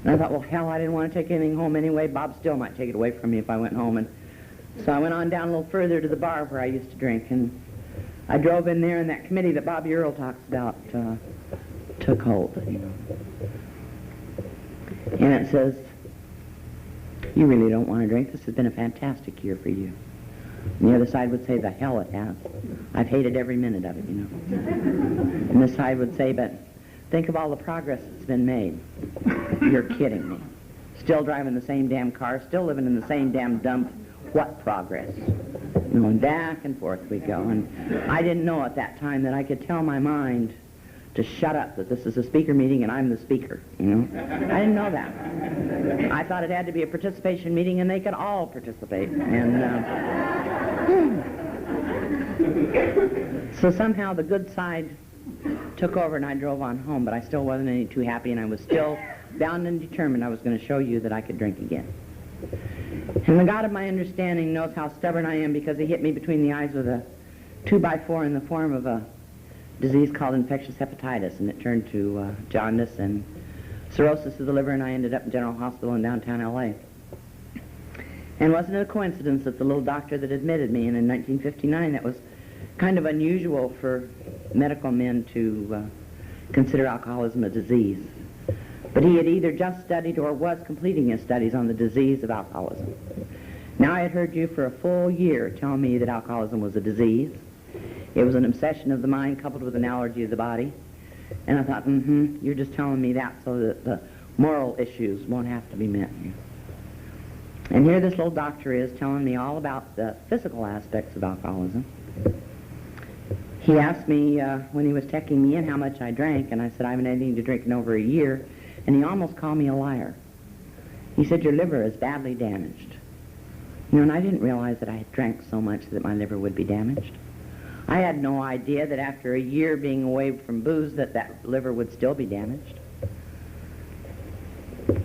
And I thought, well, hell, I didn't want to take anything home anyway. Bob still might take it away from me if I went home. And so I went on down a little further to the bar where I used to drink, and I drove in there, and that committee that Bobby Earl talks about took hold, you know. And it says, you really don't want to drink. This has been a fantastic year for you. And the other side would say, the hell it has. I've hated every minute of it, you know. And this side would say, but think of all the progress that's been made. You're kidding me. Still driving the same damn car, still living in the same damn dump. What progress? You know, and back and forth we go. And I didn't know at that time that I could tell my mind to shut up, that this is a speaker meeting and I'm the speaker, you know. I didn't know that. I thought it had to be a participation meeting and they could all participate. And so somehow the good side took over and I drove on home, but I still wasn't any too happy, and I was still bound and determined I was going to show you that I could drink again. And the God of my understanding knows how stubborn I am, because he hit me between the eyes with a 2x4 in the form of a disease called infectious hepatitis, and it turned to jaundice and cirrhosis of the liver, and I ended up in General Hospital in downtown L.A. And wasn't it a coincidence that the little doctor that admitted me, and in 1959 that was kind of unusual for medical men to consider alcoholism a disease. But he had either just studied or was completing his studies on the disease of alcoholism. Now I had heard you for a full year tell me that alcoholism was a disease. It was an obsession of the mind coupled with an allergy of the body. And I thought, you're just telling me that so that the moral issues won't have to be met here. And here this little doctor is telling me all about the physical aspects of alcoholism. He asked me when he was checking me in how much I drank, and I said I haven't had anything to drink in over a year, and he almost called me a liar. He said, your liver is badly damaged. You know, and I didn't realize that I had drank so much that my liver would be damaged. I had no idea that after a year being away from booze that liver would still be damaged.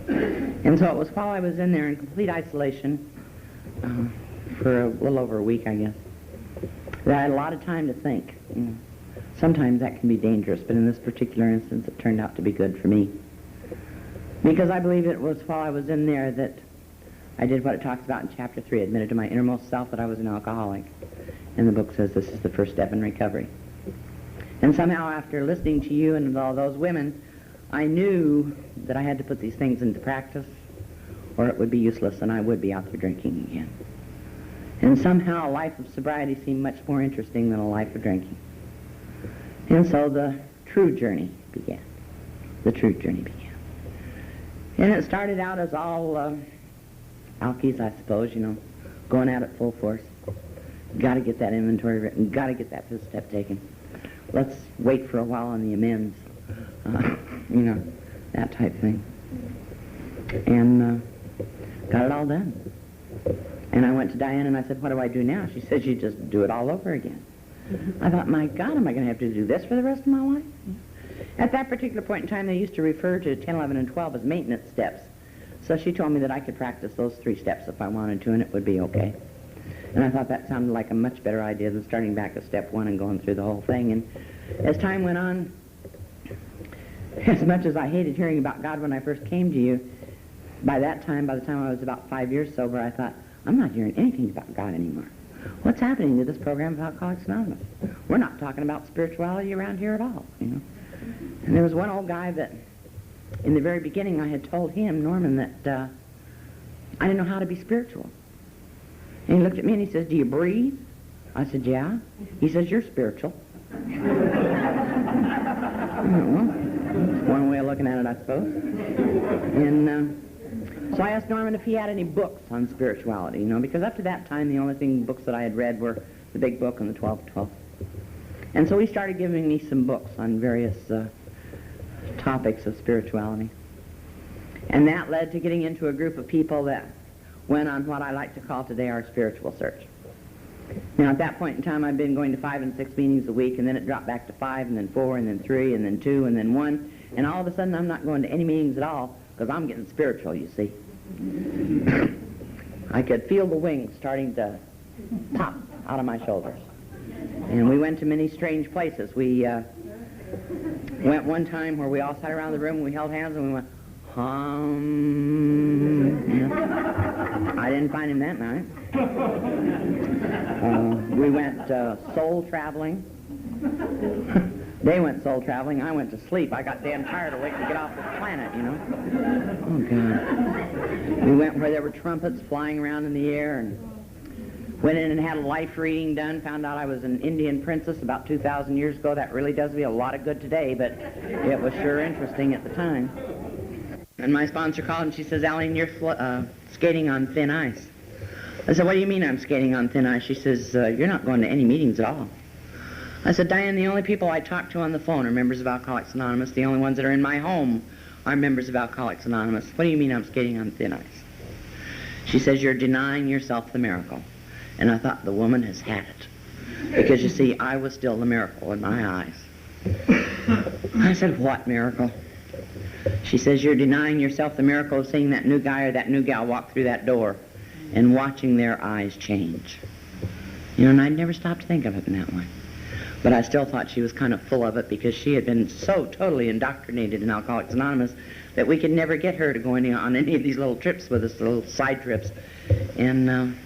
And so it was while I was in there in complete isolation for a little over a week, I guess, that I had a lot of time to think. You know, sometimes that can be dangerous, but in this particular instance it turned out to be good for me. Because I believe it was while I was in there that I did what it talks about in chapter 3, admitted to my innermost self that I was an alcoholic. And the book says this is the first step in recovery. And somehow after listening to you and all those women, I knew that I had to put these things into practice or it would be useless and I would be out there drinking again. And somehow a life of sobriety seemed much more interesting than a life of drinking. And so the true journey began. The true journey began. And it started out as all alkies, I suppose, you know, going at it full force. Got to get that inventory written, got to get that fifth step taken. Let's wait for a while on the amends, you know, that type thing. And got it all done. And I went to Diane and I said, what do I do now? She said, you just do it all over again. I thought, my God, am I going to have to do this for the rest of my life? At that particular point in time, they used to refer to 10, 11, and 12 as maintenance steps. So she told me that I could practice those 3 steps if I wanted to, and it would be okay. And I thought that sounded like a much better idea than starting back at step 1 and going through the whole thing. And as time went on, as much as I hated hearing about God when I first came to you, by the time I was about 5 years sober, I thought, I'm not hearing anything about God anymore. What's happening to this program of Alcoholics Anonymous? We're not talking about spirituality around here at all, you know. And there was one old guy that, in the very beginning, I had told him, Norman, that I didn't know how to be spiritual. And he looked at me and he says, do you breathe? I said, yeah. He says, you're spiritual. Well, that's one way of looking at it, I suppose. And so I asked Norman if he had any books on spirituality, you know, because up to that time, the only books that I had read were the Big Book and the 12-12. And so he started giving me some books on various topics of spirituality. And that led to getting into a group of people that went on what I like to call today our spiritual search. Now, at that point in time, I'd been going to 5 and 6 meetings a week, and then it dropped back to 5, and then 4, and then 3, and then 2, and then 1. And all of a sudden, I'm not going to any meetings at all, because I'm getting spiritual, you see. I could feel the wings starting to pop out of my shoulders. And we went to many strange places. We went one time where we all sat around the room, and we held hands, and we went, you know. I didn't find him that night. We went soul traveling. They went soul traveling. I went to sleep. I got damn tired of waiting to get off this planet, you know. Oh, God. We went where there were trumpets flying around in the air, and went in and had a life reading done. Found out I was an Indian princess about 2,000 years ago. That really does me a lot of good today, but it was sure interesting at the time. And my sponsor called and she says, Aeline, you're skating on thin ice. I said, what do you mean I'm skating on thin ice? She says, you're not going to any meetings at all. I said, Diane, the only people I talk to on the phone are members of Alcoholics Anonymous. The only ones that are in my home are members of Alcoholics Anonymous. What do you mean I'm skating on thin ice? She says, you're denying yourself the miracle. And I thought, the woman has had it. Because, you see, I was still the miracle in my eyes. I said, what miracle? She says, you're denying yourself the miracle of seeing that new guy or that new gal walk through that door and watching their eyes change. You know, and I'd never stopped to think of it in that way. But I still thought she was kind of full of it because she had been so totally indoctrinated in Alcoholics Anonymous that we could never get her to go on any of these little trips with us, little side trips. And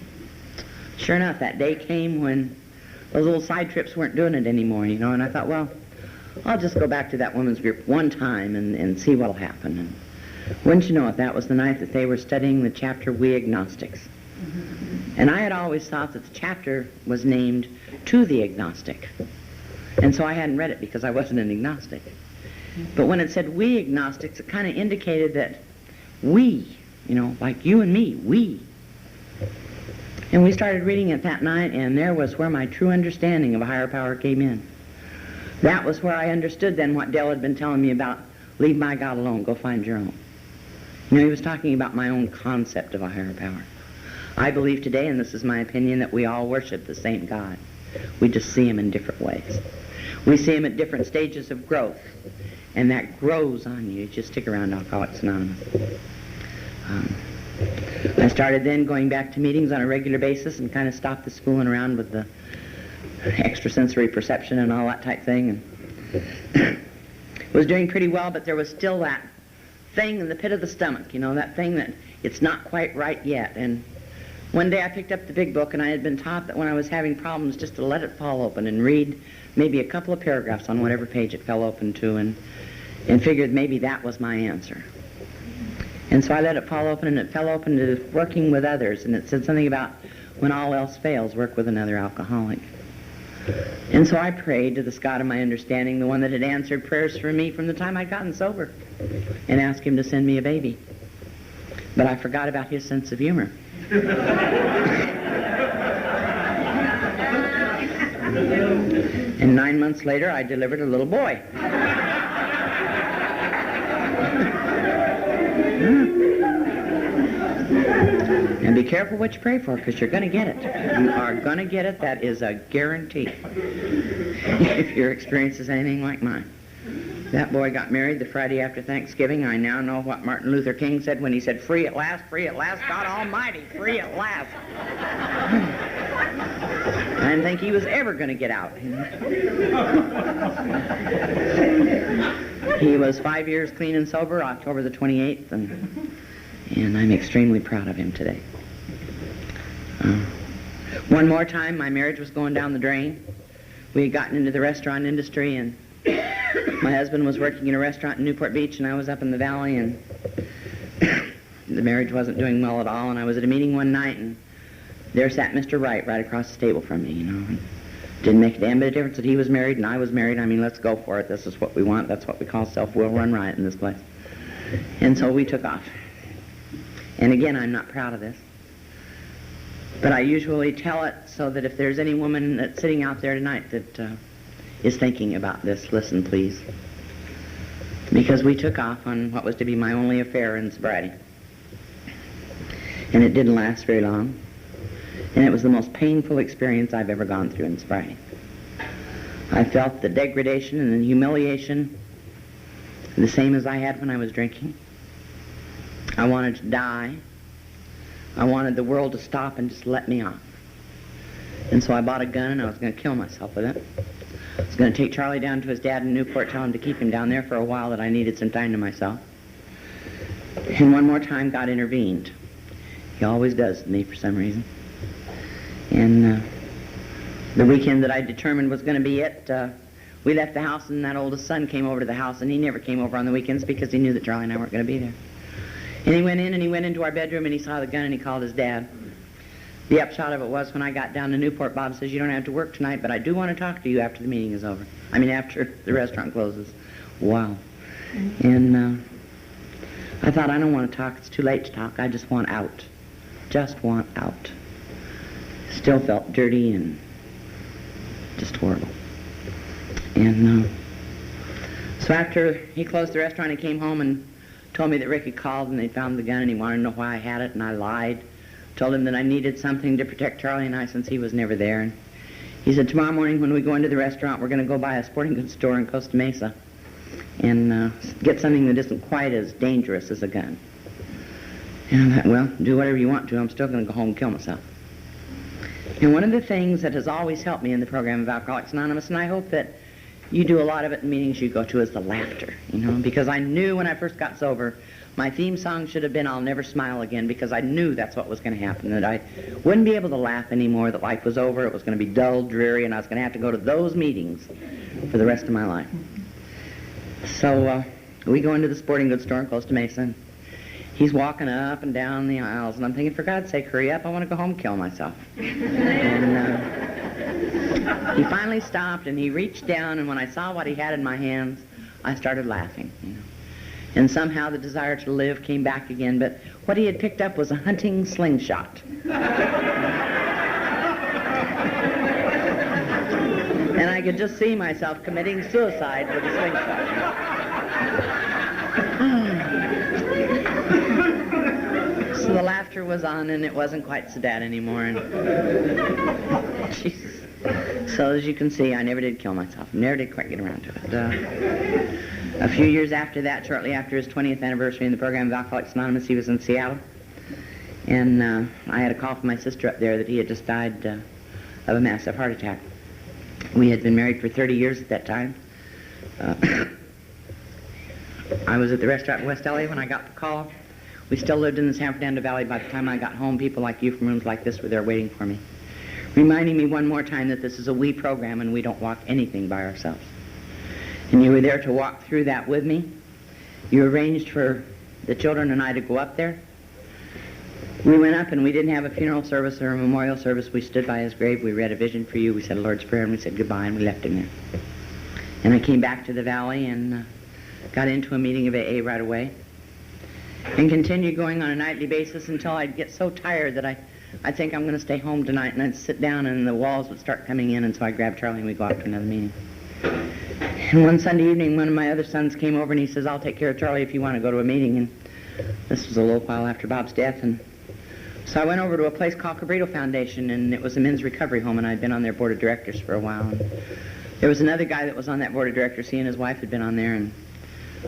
sure enough, that day came when those little side trips weren't doing it anymore, you know, and I thought, well, I'll just go back to that women's group one time and see what'll happen. And wouldn't you know it, that was the night that they were studying the chapter, We Agnostics. And I had always thought that the chapter was named To the Agnostic. And so I hadn't read it because I wasn't an agnostic. But when it said We Agnostics, it kind of indicated that we, you know, like you and me, we. And we started reading it that night, and there was where my true understanding of a higher power came in. That was where I understood then what Dell had been telling me about, leave my God alone, go find your own. You know, he was talking about my own concept of a higher power. I believe today, and this is my opinion, that we all worship the same God. We just see him in different ways. We see him at different stages of growth, and that grows on you. You just stick around Alcoholics Anonymous. I started then going back to meetings on a regular basis and kind of stopped the fooling around with the extrasensory perception and all that type thing. And was doing pretty well, but there was still that thing in the pit of the stomach, you know, that thing that it's not quite right yet. And one day I picked up the big book, and I had been taught that when I was having problems just to let it fall open and read maybe a couple of paragraphs on whatever page it fell open to, and figured maybe that was my answer. And so I let it fall open, and it fell open to working with others, and it said something about when all else fails, work with another alcoholic. And so I prayed to this God of my understanding, the one that had answered prayers for me from the time I'd gotten sober, and asked him to send me a baby. But I forgot about his sense of humor. And 9 months later, I delivered a little boy. And be careful what you pray for, because you're going to get it. You are going to get it. That is a guarantee. If your experience is anything like mine. That boy got married the Friday after Thanksgiving. I now know what Martin Luther King said when he said, free at last, God Almighty, free at last. I didn't think he was ever going to get out. He was 5 years clean and sober, October the 28th, and I'm extremely proud of him today. One more time, my marriage was going down the drain. We had gotten into the restaurant industry, and my husband was working in a restaurant in Newport Beach, and I was up in the valley, and the marriage wasn't doing well at all. And I was at a meeting one night, and there sat Mr. Wright right across the table from me, you know. And didn't make a damn bit of difference that he was married and I was married. I mean, let's go for it. This is what we want. That's what we call self-will run riot in this place. And so we took off. And again, I'm not proud of this. But I usually tell it so that if there's any woman that's sitting out there tonight that is thinking about this, listen, please. Because we took off on what was to be my only affair in sobriety. And it didn't last very long. And it was the most painful experience I've ever gone through in sobriety. I felt the degradation and the humiliation the same as I had when I was drinking. I wanted to die. I wanted the world to stop and just let me off. And so I bought a gun, and I was going to kill myself with it. I was going to take Charlie down to his dad in Newport, tell him to keep him down there for a while, that I needed some time to myself. And one more time, God intervened. He always does to me for some reason. And the weekend that I determined was going to be it, we left the house, and that oldest son came over to the house, and he never came over on the weekends because he knew that Charlie and I weren't going to be there. And he went in, and he went into our bedroom, and he saw the gun, and he called his dad. The upshot of it was, when I got down to Newport, Bob says, "You don't have to work tonight, but I do want to talk to you after the meeting is over. I mean, after the restaurant closes." Wow. And I thought, I don't want to talk. It's too late to talk. I just want out. Just want out. Still felt dirty and just horrible. And so after he closed the restaurant, he came home and told me that Rick had called and they'd found the gun, and he wanted to know why I had it, and I lied. Told him that I needed something to protect Charlie and I since he was never there. And he said, "Tomorrow morning when we go into the restaurant, we're going to go by a sporting goods store in Costa Mesa and get something that isn't quite as dangerous as a gun." And I thought, well, do whatever you want to. I'm still going to go home and kill myself. And one of the things that has always helped me in the program of Alcoholics Anonymous, and I hope that you do a lot of it in meetings you go to, is the laughter, because I knew when I first got sober, my theme song should have been "I'll Never Smile Again," because I knew that's what was going to happen, that I wouldn't be able to laugh anymore, that life was over, it was going to be dull, dreary, and I was going to have to go to those meetings for the rest of my life. So we go into the sporting goods store in Costa Mesa, and he's walking up and down the aisles, and I'm thinking, for God's sake, hurry up, I want to go home and kill myself. And he finally stopped, and he reached down, and when I saw what he had in my hands, I started laughing. And somehow the desire to live came back again, but what he had picked up was a hunting slingshot. And I could just see myself committing suicide with a slingshot. So the laughter was on, and it wasn't quite so bad anymore. And Jesus. So as you can see, I never did kill myself. Never did quite get around to it. A few years after that, shortly after his 20th anniversary in the program of Alcoholics Anonymous, he was in Seattle. And I had a call from my sister up there that he had just died of a massive heart attack. We had been married for 30 years at that time. I was at the restaurant in West LA when I got the call. We still lived in the San Fernando Valley. By the time I got home, people like you from rooms like this were there waiting for me, reminding me one more time that this is a we program and we don't walk anything by ourselves. And you were there to walk through that with me. You arranged for the children and I to go up there. We went up and we didn't have a funeral service or a memorial service. We stood by his grave. We read a vision for you. We said a Lord's Prayer and we said goodbye, and we left him there. And I came back to the valley and got into a meeting of AA right away and continued going on a nightly basis until I'd get so tired that I think I'm going to stay home tonight, and I'd sit down and the walls would start coming in, and so I grabbed Charlie and we'd go out to another meeting. And one Sunday evening, one of my other sons came over and he says, "I'll take care of Charlie if you want to go to a meeting." And this was a little while after Bob's death. And so I went over to a place called Cabrito Foundation, and it was a men's recovery home, and I'd been on their board of directors for a while. And there was another guy that was on that board of directors. He and his wife had been on there, and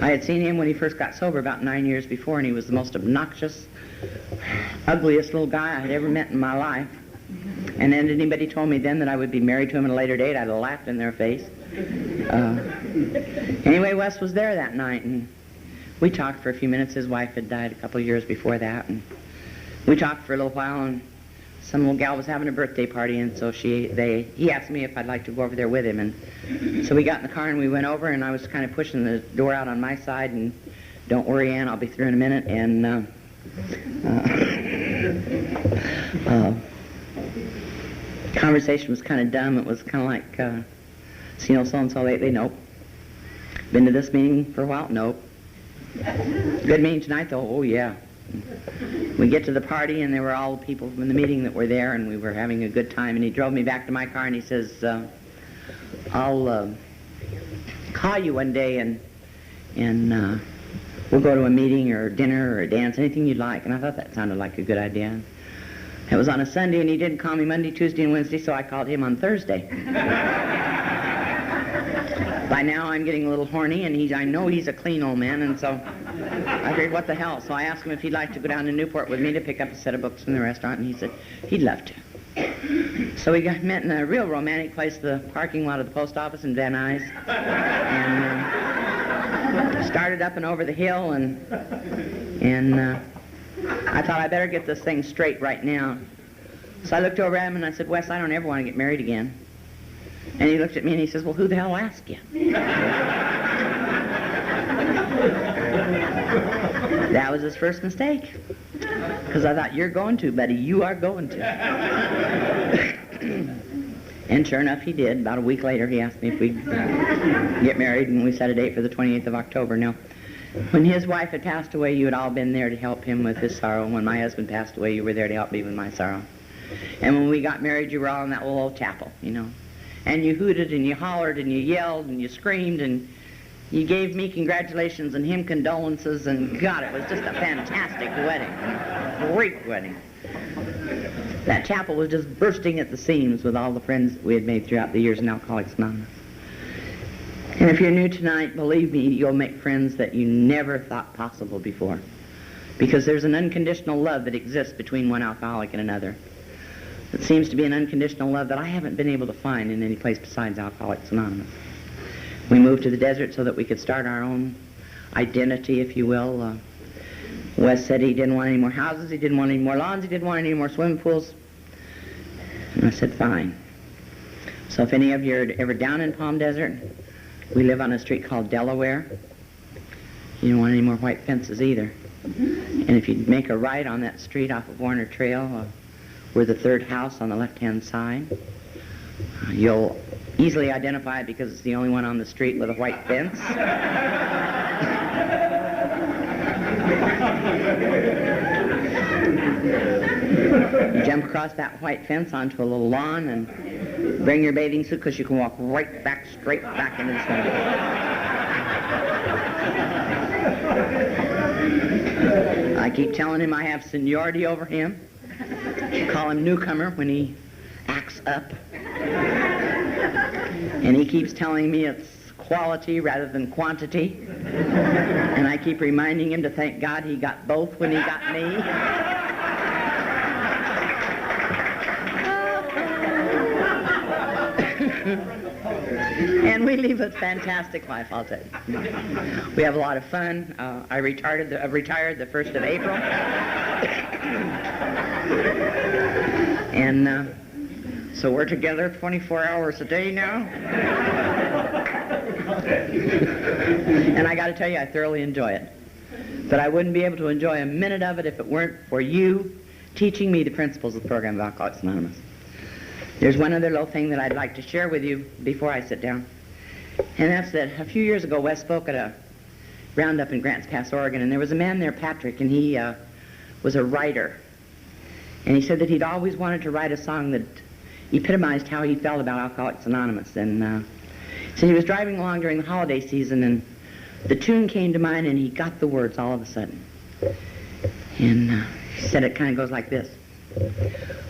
I had seen him when he first got sober about 9 years before, and he was the most obnoxious, ugliest little guy I had ever met in my life. And then anybody told me then that I would be married to him at a later date, I'd have laughed in their face. Anyway, Wes was there that night, and we talked for a few minutes. His wife had died a couple of years before that, and we talked for a little while, and some little gal was having a birthday party, and so he asked me if I'd like to go over there with him. And so we got in the car and we went over, and I was kind of pushing the door out on my side, and "Don't worry, Ann, I'll be through in a minute." And conversation was kind of dumb. It was kind of like, "See so-and-so lately?" "Nope." "Been to this meeting for a while?" "Nope." "Good meeting tonight, though?" "Oh, yeah." We get to the party, and there were all the people from the meeting that were there, and we were having a good time. And he drove me back to my car, and he says, I'll call you one day, and we'll go to a meeting or dinner or a dance, anything you'd like." And I thought that sounded like a good idea. It was on a Sunday, and he didn't call me Monday, Tuesday, and Wednesday, so I called him on Thursday. By now, I'm getting a little horny, and I know he's a clean old man, and so I figured, what the hell? So I asked him if he'd like to go down to Newport with me to pick up a set of books from the restaurant, and he said he'd love to. So we met in a real romantic place, the parking lot of the post office in Van Nuys, and started up and over the hill, and I thought I better get this thing straight right now. So I looked over at him and I said, "Wes, I don't ever want to get married again." And he looked at me and he says, well, who the hell asked you? That was his first mistake. Because I thought, you're going to, buddy. You are going to. And sure enough, he did. About a week later, he asked me if we'd get married, and we set a date for the 28th of October. Now, when his wife had passed away, you had all been there to help him with his sorrow. When my husband passed away, you were there to help me with my sorrow. And when we got married, you were all in that little old chapel, you know. And you hooted and you hollered and you yelled and you screamed and you gave me congratulations and him condolences, and God, it was just a fantastic wedding. A great wedding. That chapel was just bursting at the seams with all the friends that we had made throughout the years in Alcoholics Anonymous. And if you're new tonight, believe me, you'll make friends that you never thought possible before. Because there's an unconditional love that exists between one alcoholic and another. It seems to be an unconditional love that I haven't been able to find in any place besides Alcoholics Anonymous. We moved to the desert so that we could start our own identity, if you will. Wes said he didn't want any more houses, he didn't want any more lawns, he didn't want any more swimming pools. And I said, fine. So if any of you are ever down in Palm Desert, we live on a street called Delaware. You don't want any more white fences either. And if you make a right on that street off of Warner Trail, we're the third house on the left-hand side. You'll easily identify it because it's the only one on the street with a white fence. You jump across that white fence onto a little lawn and bring your bathing suit because you can walk right back, straight back into the swimming pool. I keep telling him I have seniority over him. Call him newcomer when he acts up. And he keeps telling me it's quality rather than quantity. And I keep reminding him to thank God he got both when he got me. And we live a fantastic life, I'll tell you. We have a lot of fun. I retired the 1st of April. And so we're together 24 hours a day now. And I got to tell you, I thoroughly enjoy it. But I wouldn't be able to enjoy a minute of it if it weren't for you teaching me the principles of the program of Alcoholics Anonymous. There's one other little thing that I'd like to share with you before I sit down. And that's that a few years ago, Wes spoke at a roundup in Grants Pass, Oregon, and there was a man there, Patrick, and he was a writer. And he said that he'd always wanted to write a song that epitomized how he felt about Alcoholics Anonymous. And so he was driving along during the holiday season, and the tune came to mind, and he got the words all of a sudden. And he said it kind of goes like this.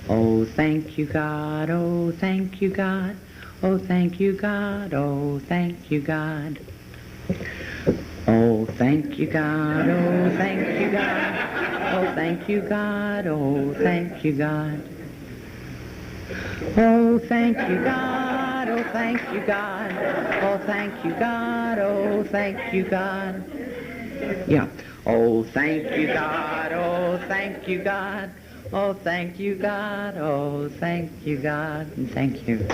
Oh, thank you, God, oh, thank you, God, oh, thank you, God, oh, thank you, God. Oh, thank you, God, oh, thank you, God, oh, thank you, God, oh, thank you, God. Oh, thank you, God, oh, thank you, God, oh, thank you, God, oh, thank you, God. Yeah. Oh, thank you, God, oh, thank you, God. Oh, thank you, God. Oh, thank you, God. And thank you.